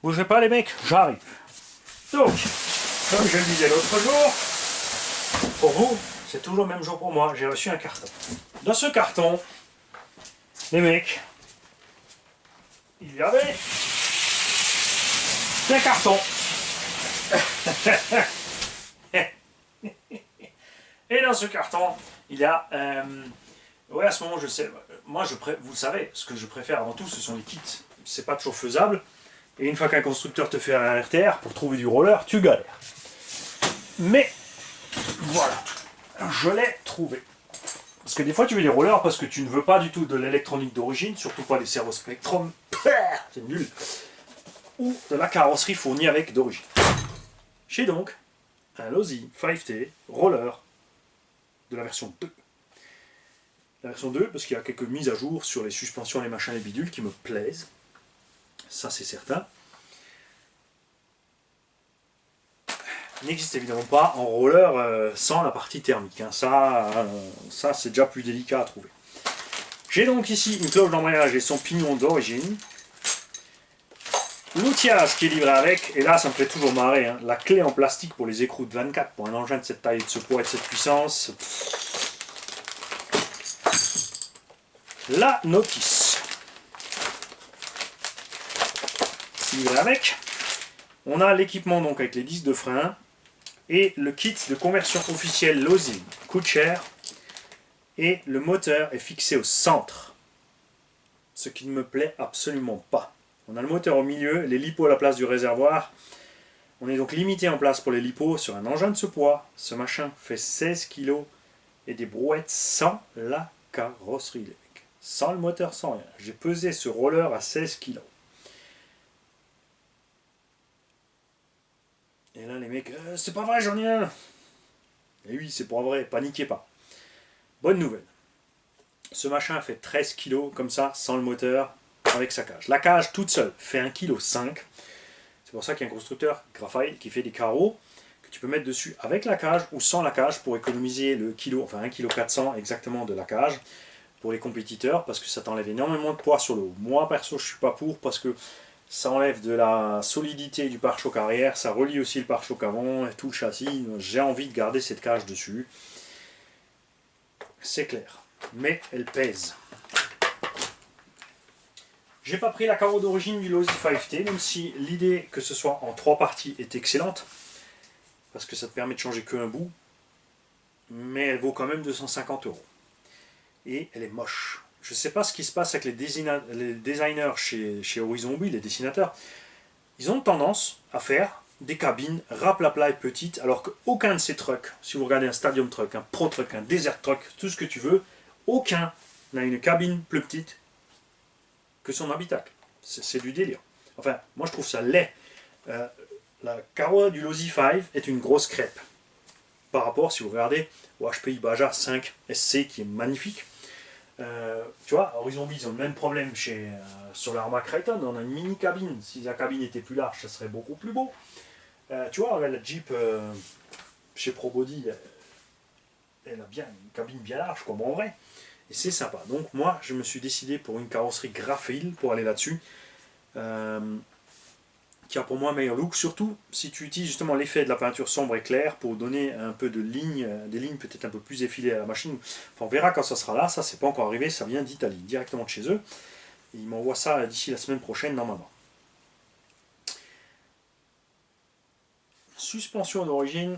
Bougez pas les mecs, j'arrive. Donc, comme je le disais l'autre jour, pour vous, c'est toujours le même jour pour moi, j'ai reçu un carton. Dans ce carton, les mecs, il y avait un carton. Et dans ce carton, il y a... ouais, à ce moment, je sais... Moi, vous le savez, ce que je préfère avant tout, ce sont les kits. C'est pas toujours faisable. Et une fois qu'un constructeur te fait un RTR, pour trouver du roller, tu galères. Mais, voilà. Je l'ai trouvé. Parce que des fois, tu veux des rollers parce que tu ne veux pas du tout de l'électronique d'origine, surtout pas des servos Spectrum. C'est nul. Ou de la carrosserie fournie avec d'origine. J'ai donc un Losi 5T roller de la version 2. La version 2, parce qu'il y a quelques mises à jour sur les suspensions, les machins, les bidules qui me plaisent. Ça, c'est certain. Il n'existe évidemment pas en roller sans la partie thermique. Hein. Ça c'est déjà plus délicat à trouver. J'ai donc ici une cloche d'embrayage et son pignon d'origine. L'outillage qui est livré avec, et là ça me fait toujours marrer, hein, la clé en plastique pour les écrous de 24 pour un engin de cette taille, de ce poids et de cette puissance. La notice. Livré avec. On a l'équipement donc avec les disques de frein et le kit de conversion officielle Losi coûte cher et le moteur est fixé au centre, ce qui ne me plaît absolument pas. On a le moteur au milieu, les lipos à la place du réservoir. On est donc limité en place pour les lipos sur un engin de ce poids. Ce machin fait 16 kg et des brouettes sans la carrosserie, les mecs. Sans le moteur, sans rien. J'ai pesé ce roller à 16 kg. Et là les mecs, c'est pas vrai, j'en ai un. Et oui, c'est pas vrai, paniquez pas. Bonne nouvelle. Ce machin fait 13 kg comme ça, sans le moteur, avec sa cage. La cage toute seule fait 1,5 kg. C'est pour ça qu'il y a un constructeur, Graphite, qui fait des carreaux que tu peux mettre dessus avec la cage ou sans la cage pour économiser le kilo, enfin 1,4 kg exactement de la cage pour les compétiteurs, parce que ça t'enlève énormément de poids sur le haut. Moi perso je suis pas pour, parce que ça enlève de la solidité du pare-choc arrière, ça relie aussi le pare-choc avant et tout le châssis. J'ai envie de garder cette cage dessus. C'est clair. Mais elle pèse. J'ai pas pris la carreau d'origine du Losi 5T, même si l'idée que ce soit en 3 parties est excellente, parce que ça te permet de changer qu'un bout, mais elle vaut quand même 250 €. Et elle est moche. Je sais pas ce qui se passe avec les designers chez Horizon Mobile, les dessinateurs. Ils ont tendance à faire des cabines raplapla et petites, alors qu'aucun de ces trucks, si vous regardez un Stadium Truck, un Pro Truck, un Desert Truck, tout ce que tu veux, aucun n'a une cabine plus petite que son habitacle. C'est du délire. Enfin, moi je trouve ça laid. La carreau du Losi 5 est une grosse crêpe. Par rapport, si vous regardez, au HPI Baja 5 SC qui est magnifique. Tu vois, Horizon Mobile, ils ont le même problème sur l'Arma Creighton. On a une mini cabine. Si la cabine était plus large, ça serait beaucoup plus beau. Tu vois, la Jeep chez ProBody, elle a bien une cabine bien large, comme en vrai. Et c'est sympa. Donc moi, je me suis décidé pour une carrosserie graphile pour aller là-dessus. Qui a pour moi un meilleur look, surtout si tu utilises justement l'effet de la peinture sombre et claire pour donner un peu de lignes, des lignes peut-être un peu plus effilées à la machine. Enfin, on verra quand ça sera là, ça c'est pas encore arrivé, ça vient d'Italie, directement de chez eux. Et ils m'envoient ça d'ici la semaine prochaine normalement. Suspension d'origine.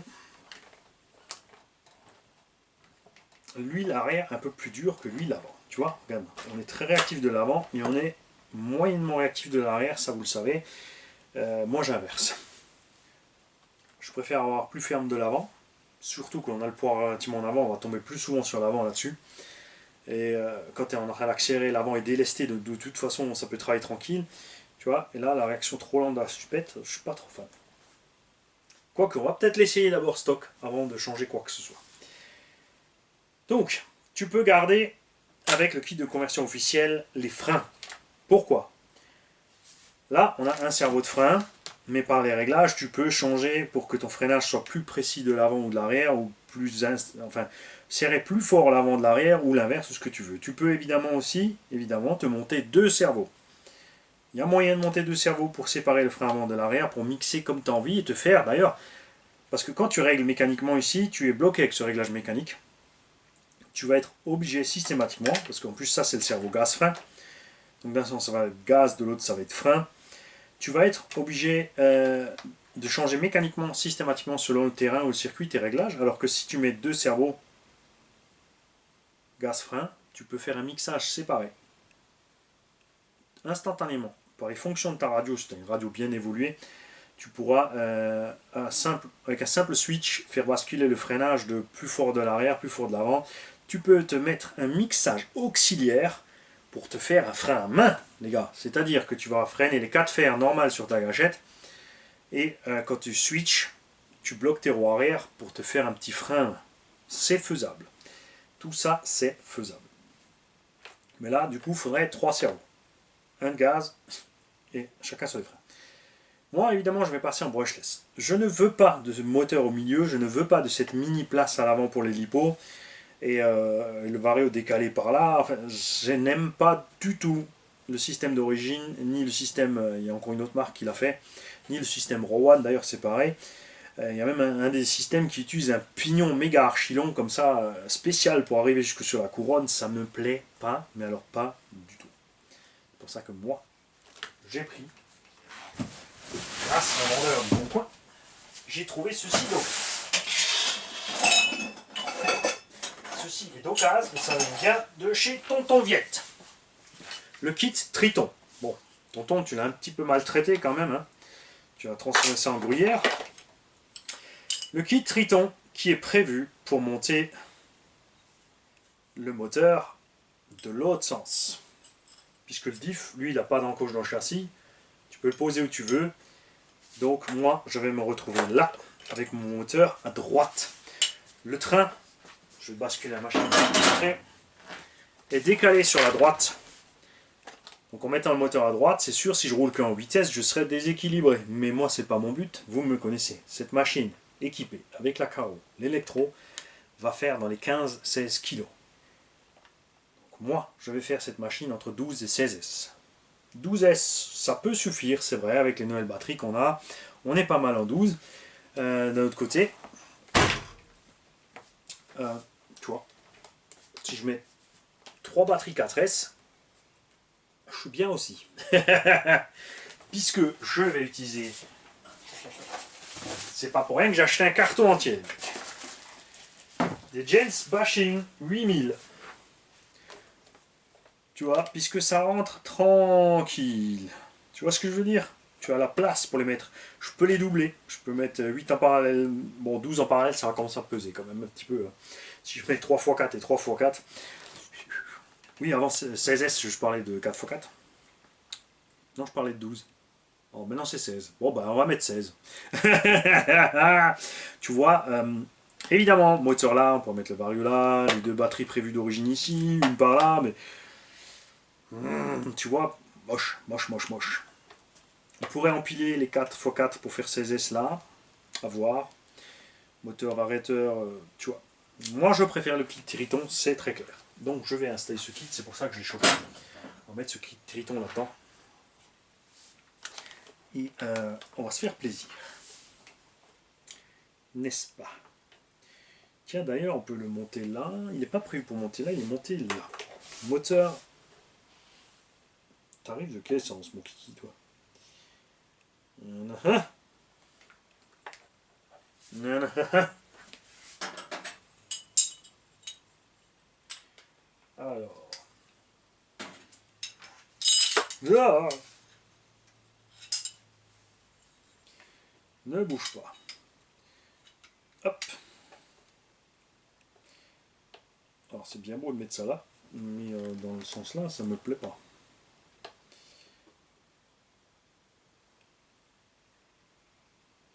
L'huile arrière un peu plus dure que l'huile avant. Tu vois, regarde, on est très réactif de l'avant et on est moyennement réactif de l'arrière, ça vous le savez. Moi j'inverse. Je préfère avoir plus ferme de l'avant, surtout quand on a le poids relativement en avant, on va tomber plus souvent sur l'avant là-dessus. Et quand tu es en train d'accélérer, l'avant est délesté, de toute façon ça peut travailler tranquille. Tu vois, et là la réaction trop lente de la supette, je suis pas trop fan. Quoique, on va peut-être l'essayer d'abord stock avant de changer quoi que ce soit. Donc, tu peux garder avec le kit de conversion officiel les freins. Pourquoi? Là, on a un cerveau de frein, mais par les réglages, tu peux changer pour que ton freinage soit plus précis de l'avant ou de l'arrière, ou plus, enfin, serrer plus fort l'avant de l'arrière, ou l'inverse, ce que tu veux. Tu peux évidemment aussi, te monter deux cerveaux. Il y a moyen de monter deux servos pour séparer le frein avant de l'arrière, pour mixer comme tu as envie et te faire d'ailleurs. Parce que quand tu règles mécaniquement ici, tu es bloqué avec ce réglage mécanique. Tu vas être obligé systématiquement, parce qu'en plus ça c'est le servo gaz-frein. Donc d'un sens ça va être gaz, de l'autre ça va être frein. Tu vas être obligé de changer mécaniquement, systématiquement selon le terrain ou le circuit tes réglages. Alors que si tu mets deux servos gaz-frein, tu peux faire un mixage séparé. Instantanément. Par les fonctions de ta radio, si tu as une radio bien évoluée, tu pourras avec un simple switch faire basculer le freinage de plus fort de l'arrière, plus fort de l'avant. Tu peux te mettre un mixage auxiliaire pour te faire un frein à main, les gars. C'est-à-dire que tu vas freiner les 4 fers normales sur ta gâchette et quand tu switches, tu bloques tes roues arrière pour te faire un petit frein. C'est faisable. Tout ça, c'est faisable. Mais là, du coup, il faudrait 3 servos. Un de gaz et chacun sur les freins. Moi, évidemment, je vais passer en brushless. Je ne veux pas de ce moteur au milieu, je ne veux pas de cette mini place à l'avant pour les lipos et le vario décalé par là. Enfin, je n'aime pas du tout le système d'origine, ni le système, il y a encore une autre marque qui l'a fait, ni le système Rowan, d'ailleurs c'est pareil. Il y a même un des systèmes qui utilise un pignon méga archi long comme ça, spécial pour arriver jusque sur la couronne. Ça me plaît pas, mais alors pas du tout. C'est pour ça que moi, j'ai pris, grâce à un vendeur de Bon Coin, j'ai trouvé ceci donc. Ceci est d'occasion, et ça vient de chez Tonton Viette. Le kit Triton. Bon, Tonton, tu l'as un petit peu maltraité quand même, hein. Tu as transformé ça en gruyère. Le kit Triton qui est prévu pour monter le moteur de l'autre sens. Puisque le diff, lui, il n'a pas d'encoche dans le châssis. Tu peux le poser où tu veux. Donc moi, je vais me retrouver là, avec mon moteur à droite. Le train, je vais basculer la machine, est décalé sur la droite. Donc en mettant le moteur à droite, c'est sûr, si je roule qu'en vitesse, je serai déséquilibré. Mais moi, c'est pas mon but, vous me connaissez. Cette machine équipée avec la KO, l'électro, va faire dans les 15-16 kg. Donc moi, je vais faire cette machine entre 12 et 16 S. 12 S, ça peut suffire, c'est vrai, avec les nouvelles batteries qu'on a. On est pas mal en 12. D'un autre côté, tu vois, si je mets 3 batteries 4S, je suis bien aussi. Puisque je vais utiliser, c'est pas pour rien que j'ai acheté un carton entier. Des Jens Bashing 8000. Tu vois, puisque ça rentre tranquille. Tu vois ce que je veux dire? Tu as la place pour les mettre. Je peux les doubler. Je peux mettre 8 en parallèle. Bon, 12 en parallèle, ça va commencer à peser quand même un petit peu. Si je mets 3x4 et 3x4. Oui, avant 16S, je parlais de 4x4. Non, je parlais de 12. Oh, maintenant c'est 16. Bon, bah, on va mettre 16. Tu vois, évidemment, moteur là, on peut mettre le vario là, les 2 batteries prévues d'origine ici, une par là, mais tu vois, moche, moche, moche, moche. On pourrait empiler les 4x4 pour faire 16S là, à voir. Moteur, arrêteur, tu vois. Moi je préfère le kit Triton, c'est très clair. Donc je vais installer ce kit, c'est pour ça que je l'ai chopé. On va mettre ce kit Triton là-dedans. Et on va se faire plaisir. N'est-ce pas? Tiens, d'ailleurs, on peut le monter là. Il n'est pas prévu pour monter là, il est monté là. Moteur. T'arrives de quel sens, mon kiki, toi? Alors. Là. Ne bouge pas. Hop. Alors c'est bien beau de mettre ça là, mais dans le sens là, ça me plaît pas.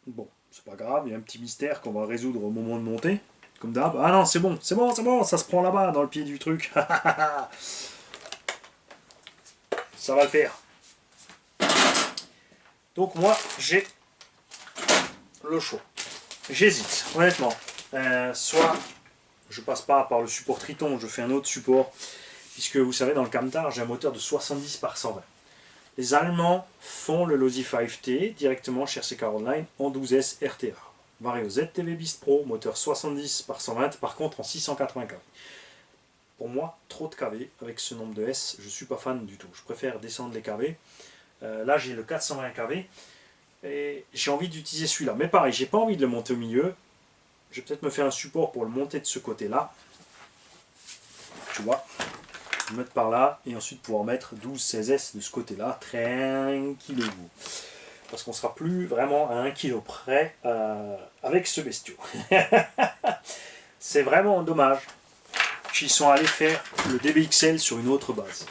Bon, c'est pas grave, il y a un petit mystère qu'on va résoudre au moment de monter. Comme d'hab. Ah non, c'est bon, c'est bon, c'est bon, ça se prend là-bas, dans le pied du truc. Ça va le faire. Donc moi, j'ai le choix. J'hésite, honnêtement. Soit je passe pas par le support Triton, je fais un autre support. Puisque vous savez, dans le Camtar, j'ai un moteur de 70 par 120. Les Allemands font le Losi 5T directement chez RC Caroline en 12S RTA. Vario ZTV Beast Pro, moteur 70 par 120, par contre en 680 kV. Pour moi, trop de kV avec ce nombre de S, je ne suis pas fan du tout. Je préfère descendre les kV. Là, j'ai le 420 kV et j'ai envie d'utiliser celui-là. Mais pareil, j'ai pas envie de le monter au milieu. Je vais peut-être me faire un support pour le monter de ce côté-là. Tu vois, le mettre par là et ensuite pouvoir mettre 12-16S de ce côté-là, tranquillou. Parce qu'on sera plus vraiment à 1 kg près avec ce bestiau. C'est vraiment dommage qu'ils sont allés faire le DBXL sur une autre base.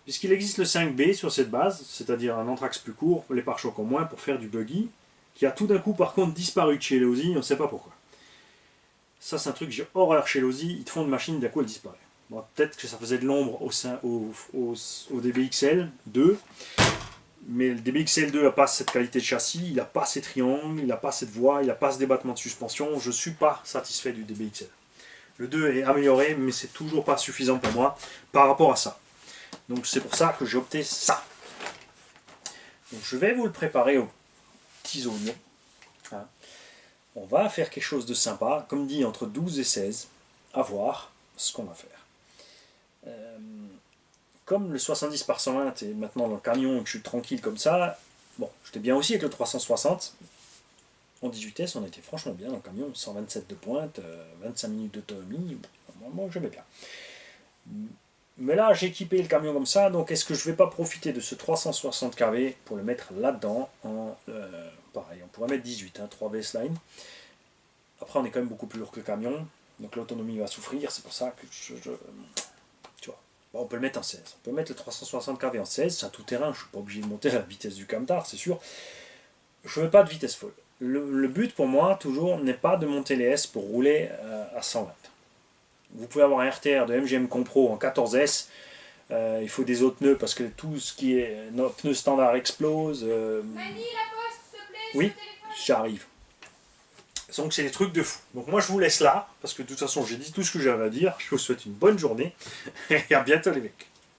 Puisqu'il existe le 5B sur cette base, c'est-à-dire un anthrax plus court, les pare-chocs en moins pour faire du buggy, qui a tout d'un coup par contre disparu de chez Losi, on ne sait pas pourquoi. Ça c'est un truc que j'ai horreur chez Losi, ils te font une machine, d'un coup elle disparaît. Bon, peut-être que ça faisait de l'ombre au DBXL 2, mais le DBXL 2 n'a pas cette qualité de châssis, il n'a pas ces triangles, il n'a pas cette voie, il n'a pas ce débattement de suspension, je ne suis pas satisfait du DBXL. Le 2 est amélioré, mais c'est toujours pas suffisant pour moi par rapport à ça. Donc c'est pour ça que j'ai opté ça. Donc je vais vous le préparer aux petits oignons. Hein. On va faire quelque chose de sympa, comme dit entre 12 et 16, à voir ce qu'on va faire. Comme le 70 par 120 est maintenant dans le camion et que je suis tranquille comme ça, bon, j'étais bien aussi avec le 360. En 18S, on était franchement bien dans le camion, 127 de pointe, 25 minutes d'autonomie, moi j'aimais bien. Mais là, j'ai équipé le camion comme ça, donc est-ce que je ne vais pas profiter de ce 360 kV pour le mettre là-dedans pareil, on pourrait mettre 18, 3 baseline. Après, on est quand même beaucoup plus lourd que le camion, donc l'autonomie va souffrir, c'est pour ça que tu vois, bon, on peut le mettre en 16. On peut mettre le 360 kV en 16, c'est un tout-terrain, je ne suis pas obligé de monter à la vitesse du Camtar, c'est sûr. Je ne veux pas de vitesse folle. Le but pour moi, toujours, n'est pas de monter les S pour rouler à 120. Vous pouvez avoir un RTR de MGM Compro en 14S, il faut des autres pneus parce que tout ce qui est notre pneu standard explose. Mani, la poste, s'il te plaît, oui, j'arrive. Donc c'est des trucs de fou. Donc moi je vous laisse là, parce que de toute façon j'ai dit tout ce que j'avais à dire. Je vous souhaite une bonne journée et à bientôt les mecs.